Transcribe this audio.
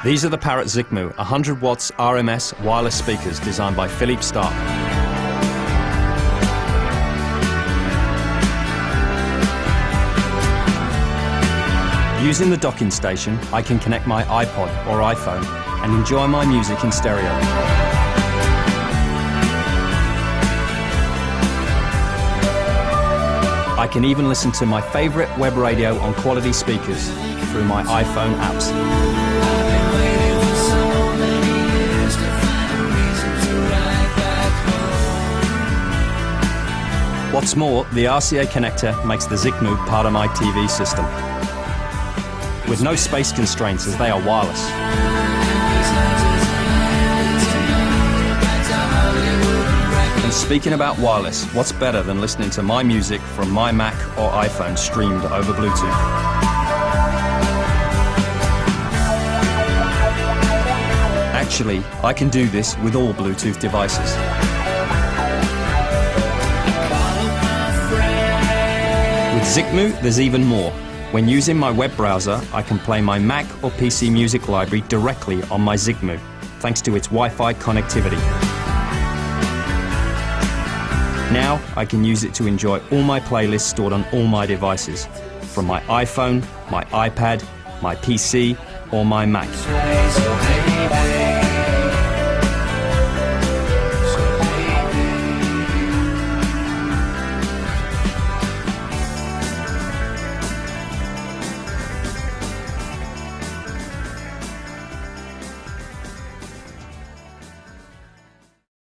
These are the Parrot Zikmu 100 watts RMS wireless speakers designed by Starck. Using the docking station, I can connect my iPod or iPhone and enjoy my music in stereo. I can even listen to my favorite web radio on quality speakers through my iPhone apps. What's more, the RCA connector makes the Zikmu part of my TV system, with no space constraints as they are wireless. And speaking about wireless, what's better than listening to my music from my Mac or iPhone streamed over Bluetooth? Actually, I can do this with all Bluetooth devices. With Zikmu, there's even more. When using my web browser, I can play my Mac or PC music library directly on my Zikmu, thanks to its Wi-Fi connectivity. Now, I can use it to enjoy all my playlists stored on all my devices, from my iPhone, my iPad, my PC, or my Mac.